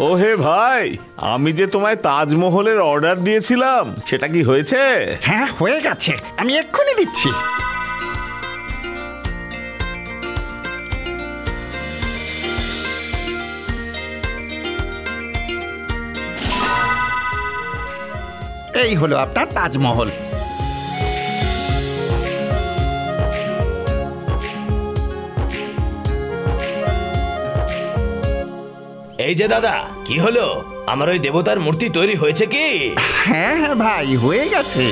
ও হে ভাই, আমি যে তোমায় তাজমহলের অর্ডার দিয়েছিলাম সেটা কি হয়েছে? হ্যাঁ হয়ে গেছে, আমি এক্ষুনি দিচ্ছি। এই হলো আপনার তাজমহল। এই যে দাদা, কি হলো? আমার ওই দেবতার মূর্তি তৈরি হয়েছে কি? হ্যাঁ হ্যাঁ ভাই, হয়ে গেছে।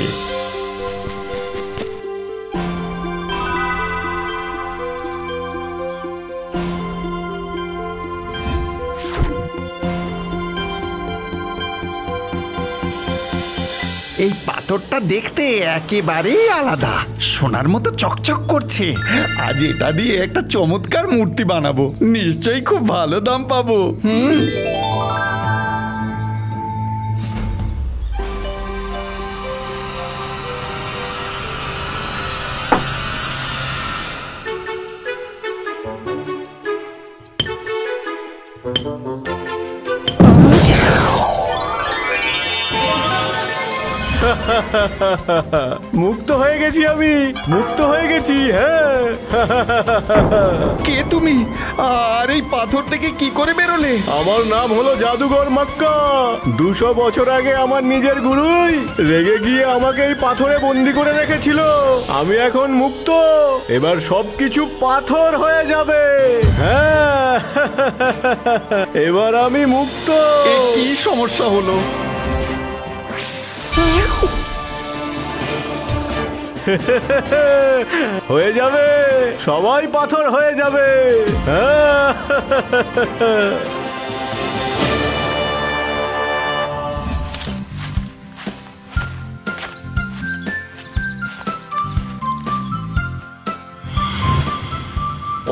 এই পাথরটা দেখতে একেবারেই আলাদা, সোনার মতো চকচক করছে। আজ এটা দিয়ে একটা চমৎকার মূর্তি বানাবো, নিশ্চয়ই খুব ভালো দাম পাবো। মুক্ত হয়ে গেছি আমি, মুক্ত হয়ে গেছি। হ্যাঁ, কে তুমি? আর এই পাথর থেকে কি করে বেরোলে? আমার নাম হলো জাদুঘর মক্কা। 200 বছর আগে আমার নিজের গুরুই রেগে গিয়ে আমাকে এই পাথরে বন্দি করে রেখেছিল। আমি এখন মুক্ত, এবার সবকিছু পাথর হয়ে যাবে। হ্যাঁ, এবার আমি মুক্ত। কি সমস্যা হলো? হয়ে যাবে, সবাই পাথর হয়ে যাবে।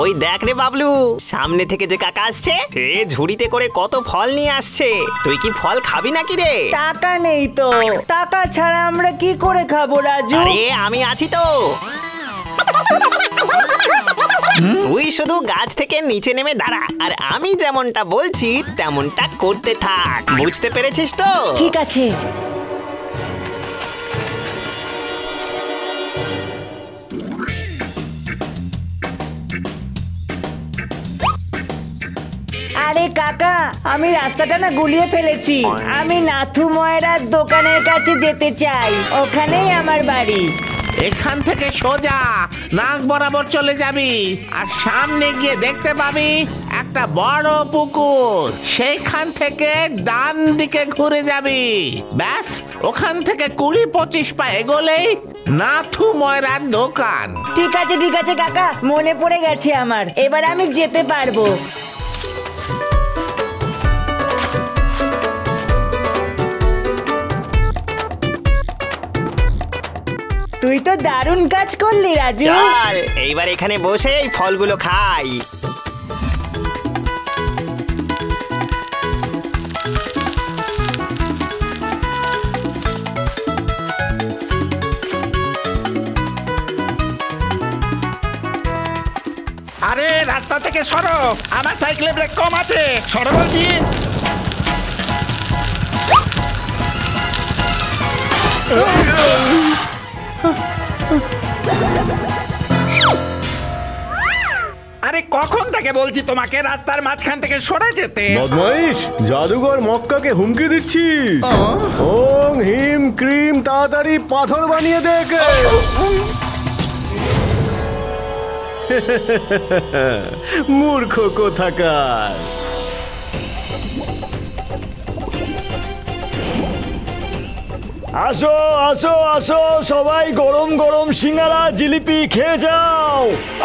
ওই দেখ রে বাবলু, সামনে থেকে যে কাকা আসছে, সে ঝুড়িতে করে কত ফল নিয়ে আসছে। তুই কি ফল খাবি নাকি রে? টাকা নেই তো, টাকা ছাড়া আমরা কি করে খাবো রাজু? আরে আমি আছি তো। তুই শুধু গাছ থেকে নিচে নেমে দাঁড়া, আর আমি যেমনটা বলছি তেমনটা করতে থাক। বুঝতে পেরেছিস তো? ঠিক আছে। আরে কাকা, আমি রাস্তাটা না গুলিয়ে ফেলেছি। আমি নাথু ময়রার দোকানের কাছে যেতে চাই, ওখানেই আমার বাড়ি। এখান থেকে সোজা নাক বরাবর চলে যাবি, আর সামনে গিয়ে দেখতে পাবি একটা বড় পুকুর। সেইখান থেকে ডান দিকে ঘুরে যাবি, ব্যাস ওখান থেকে 20-25 পা এগোলেই নাথু ময়রার দোকান। ঠিক আছে ঠিক আছে কাকা, মনে পড়ে গেছে আমার, এবার আমি যেতে পারবো। তুই তো দারুণ কাজ করলি রাজু। চল এইবার এখানে বসে এই ফলগুলো খাই। আরে রাস্তা থেকে সরো, আমার সাইকেলে ব্রেক কম আছে, সরো বলছি। আরে কখন থেকে বলছি তোমাকে রাস্তার মাঝখান থেকে সরে যেতে। বদমাইশ, জাদুঘর মক্কাকে হুমকি দিচ্ছি। ওং হিম ক্রিম, তাড়াতাড়ি পাথর বানিয়ে দে। মূর্খ কোথাকার। আসো আসো আসো, সবাই গরম গরম সিঙ্গারা জিলিপি খেয়ে যাও।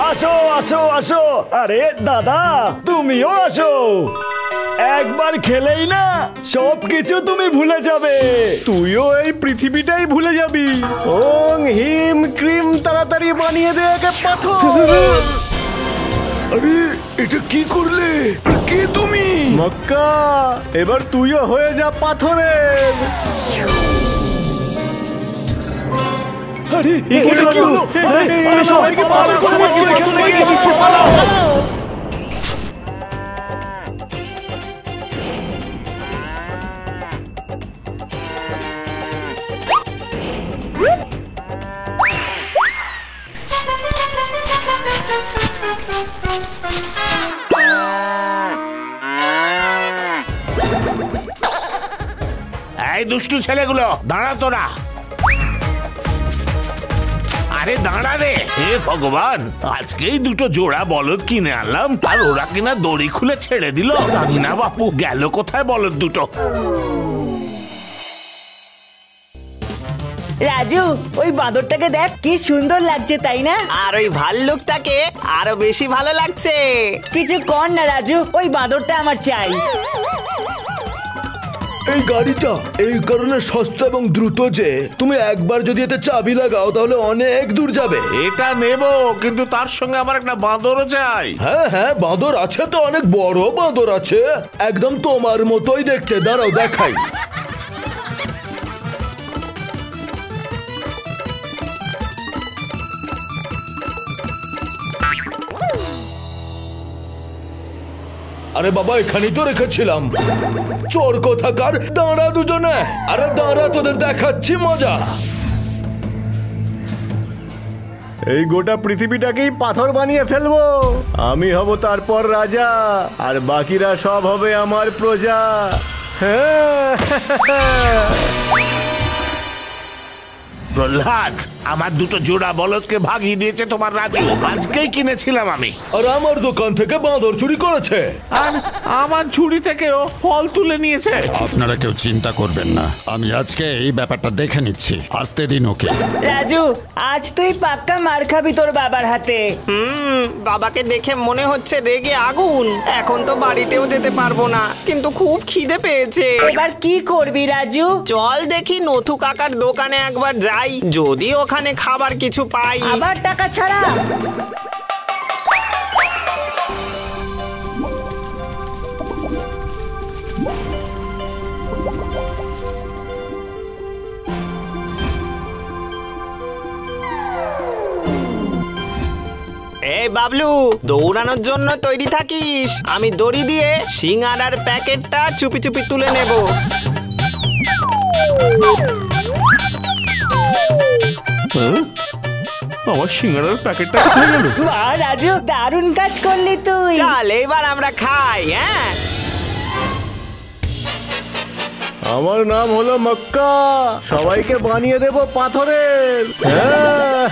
আসো আসো আসো। আরে দাদা, তুমিও আসো। একবার খেলেই না সবকিছু তুমি ভুলে যাবে। তুইও এই পৃথিবীটাই ভুলে যাবি। ওং হিম ক্রিম, তাড়াতাড়ি বানিয়ে দে একে পাথর। আরে এটা কি করলে? কে তুমি? মক্কা, এবার তুইও হয়ে যা পাথরের। আরে এটা কি হলো? আরে সবাইকে পাথর করে দিচ্ছে, এখান থেকে দিচ্ছে, পালাও। এই দুষ্টু ছেলেগুলো দাঁড়া তোরা। আরে দাঁড়া রে। হে ভগবান, আজকেই দুটো জোড়া বলদ কিনে আনলাম, আর ওরা কিনা দড়ি খুলে ছেড়ে দিল। জানি না বাপু গেল কোথায় বলদ দুটো। রাজু, ওই বাঁদরটাকে দেখ, কি সুন্দর লাগছে তাই না? আর ওই ভাল্লুকটাকে আরো বেশি ভালো লাগছে। কিছু কর না রাজু, ওই বাঁদরটা আমার চাই। এই গাড়িটা এই কারণে সস্তা এবং দ্রুত যে তুমি একবার যদি এতে চাবি লাগাও তাহলে অনেক দূর যাবে। এটা নেব, কিন্তু তার সঙ্গে আমার একটা বাঁদরও চাই। হ্যাঁ হ্যাঁ, বাঁদর আছে তো, অনেক বড় বাঁদর আছে, একদম তোমার মতোই দেখতে। দাঁড়াও দেখাই। আরে বাবা, এখানেই তো রেখেছিলাম। চোর কোথাকার, দাঁড়া দুজনে। আরে দাঁড়া, তোদের দেখাচ্ছি মজা। এই গোটা পৃথিবীটাকেই পাথর বানিয়ে ফেলবো। আমি হব তারপর রাজা, আর বাকিরা সব হবে আমার প্রজা। হ্যাঁ। প্রহ্লাদ, আমার দুটো জোড়া বলদকে ভাগিয়ে দিয়েছে তোমার রাজু। আজকেই কিনেছিলাম আমি। আর আমার দোকান থেকে বাঁদর চুরি করেছে, আর আমার ঝুড়ি থেকেও ফল তুলে নিয়েছে। আপনারা কেউ চিন্তা করবেন না, আমি আজকে এই ব্যাপারটা দেখে নিচ্ছি। আসতে দিন ওকে। রাজু, আজ তুই পাক্কা মার খাবি তোর বাবার হাতে। বাবাকে দেখে মনে হচ্ছে রেগে আগুন। এখন তো বাড়িতেও যেতে পারবো না, কিন্তু খুব খিদে পেয়েছে। এবার কি করবি রাজু? চল দেখি নথু কাকার দোকানে একবার যাই, যদি ওখানে খাবার কিছু পাই। আবার টাকা ছাড়া? এই বাবলু, দৌড়ানোর জন্য তৈরি থাকিস। আমি দড়ি দিয়ে সিঙ্গারার প্যাকেটটা চুপি চুপি তুলে নেব। আমার সিঙ্গারার প্যাকেটটা কোথায় গেল? বাহ রাজু, দারুণ কাজ করলি তুই। চল এবার আমরা খাই। হ্যাঁ, আমার নাম হলো মক্কা, সবাইকে বানিয়ে দেব পাথরের। হ্যাঁ।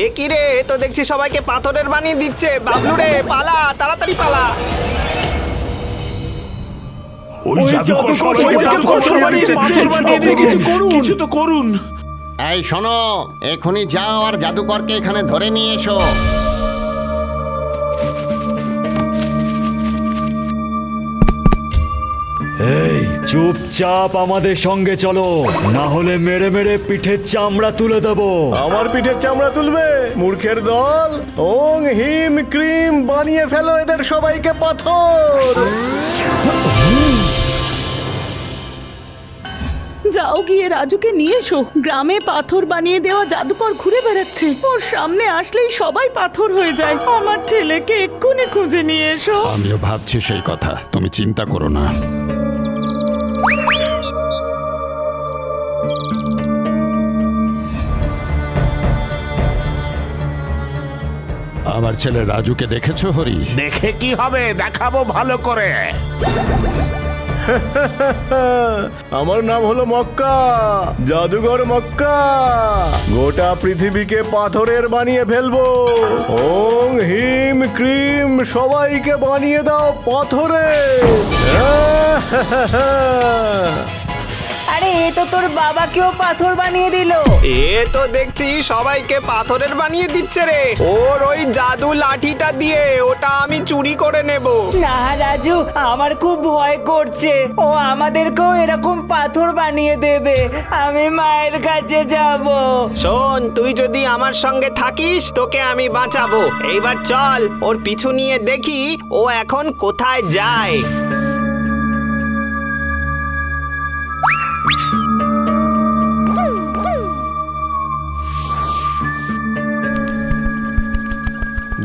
এ কি রে, তো দেখছি সবাইকে পাথরের বানিয়ে দিচ্ছে। বাবলু রে, পালা, তাড়াতাড়ি পালা। কিছু তো করুন। এই শোনো, এখনই যাও আর জাদুকরকে এখানে ধরে নিয়ে এসো। এই চুপচাপ আমাদের সঙ্গে চলো, না হলে মেরে মেরে পিঠের চামড়া তুলে দেবো। আমার পিঠের চামড়া তুলবে? মূর্খের দল! ওং হিম ক্রিম বানিয়ে ফেলো এদের সবাইকে পাথর। যাও গিয়ে রাজুকে নিয়ে এসো। গ্রামে পাথর বানিয়ে দেওয়া জাদুকর ঘুরে বেড়াচ্ছে, ওর সামনে আসলেই সবাই পাথর হয়ে যায়। আমার ছেলেকে এক্ষুনি খুঁজে নিয়ে এসো। আমিও ভাবছি সেই কথা, তুমি চিন্তা করো না। আমার ছেলে রাজুকে দেখেছো হরি? দেখে কি হবে, দেখাবো ভালো করে। আমার নাম হলো মক্কা, জাদুঘর মক্কা। গোটা পৃথিবীকে পাথরের বানিয়ে ফেলবো। ওং হিম ক্রিম সবাইকে বানিয়ে দাও পাথরে। আরে এ তো তোর বাবাকেও পাথর বানিয়ে দিল। এ তো দেখছি সবাইকে পাথরের বানিয়ে দিচ্ছে রে। ওর ওই জাদু লাঠিটা দিয়ে ওটা আমি চুরি করে নেব। না রাজু, আমার খুব ভয় করছে, ও আমাদেরকেও এরকম পাথর বানিয়ে দেবে। আমি মায়ের কাছে যাব। শোন, তুই যদি আমার সঙ্গে থাকিস তোকে আমি বাঁচাবো। এইবার চল ওর পিছু নিয়ে দেখি ও এখন কোথায় যায়।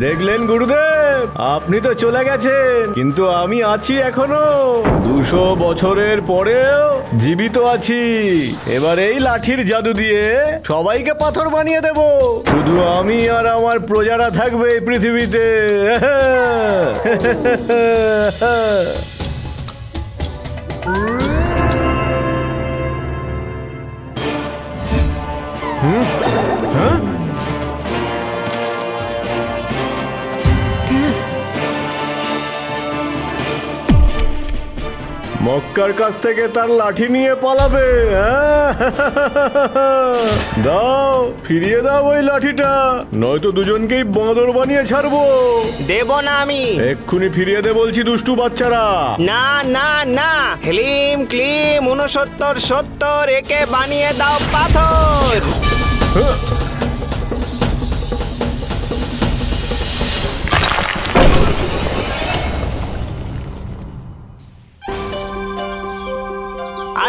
দেখলেন গুরুদেব, সাহেব, আপনি তো চলে গেছেন, কিন্তু আমি আছি এখনো। 200 বছরের পরেও জীবিত আছি। এবার এই লাঠির জাদু দিয়ে সবাইকে পাথর বানিয়ে দেব। শুধু আমি আর আমার প্রজারা থাকবে এই পৃথিবীতে। মক্কার কাছ থেকে তার লাঠি নিয়ে পালাবে। দাও, ফিরিয়ে দাও ওই লাঠিটা, নয়তো দুজনকেই বাঁদর বানিয়ে ছাড়বো। দেব না আমি। এক্ষুনি ফিরিয়ে দে বলছি, দুষ্টু বাচ্চারা। না না না, ক্লিম ক্লিম 69 70 একে বানিয়ে দাও পাথর।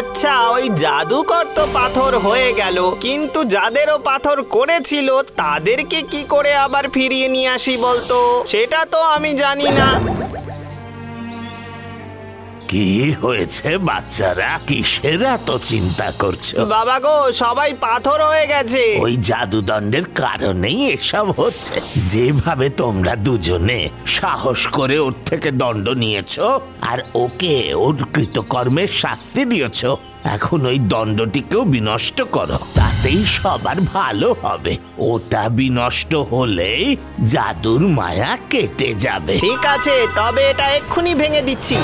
আচ্ছা, ওই জাদুকর তো পাথর হয়ে গেল, কিন্তু যাদেরও পাথর করেছিল তাদেরকে কি করে আবার ফিরিয়ে নিয়ে আসি বলতো? সেটা তো আমি জানি না। কি হয়েছে বাচ্চারা, কিসের এত চিন্তা করছো? বাবা গো, সবাই পাথর হয়ে গেছে। ওই জাদুদণ্ডের কারণেই এসব হচ্ছে। যেভাবে তোমরা দুজনে সাহস করে ওর থেকে দণ্ড নিয়েছো আর ওকে ওর কৃতকর্মের শাস্তি দিয়েছো, এখন ওই দণ্ডটিকেও বিনষ্ট করো, তাতেই সবার ভালো হবে। ওটা বিনষ্ট হলেই জাদুর মায়া কেটে যাবে। ঠিক আছে, তবে এটা এক্ষুনি ভেঙে দিচ্ছি।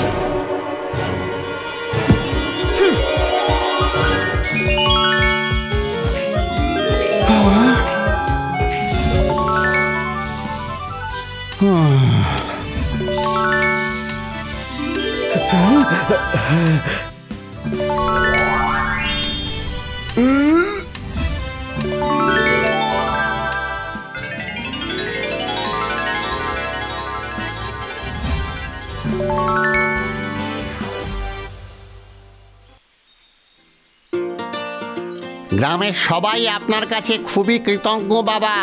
গ্রামের সবাই আপনার কাছে খুবই কৃতজ্ঞ বাবা।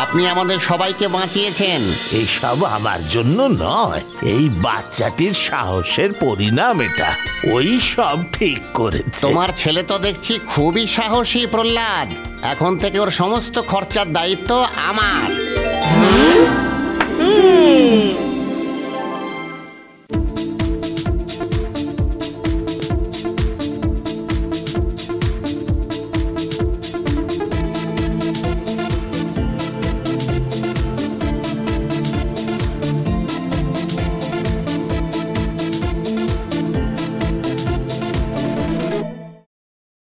আপনি আমাদের সবাইকে বাঁচিয়েছেন। এসব আমার জন্য নয়, এই বাচ্চাটির সাহসের পরিণাম এটা। ওই সব ঠিক করেছে। তোমার ছেলে তো দেখছি খুবই সাহসী প্রহ্লাদ। এখন থেকে ওর সমস্ত খরচার দায়িত্ব আমার।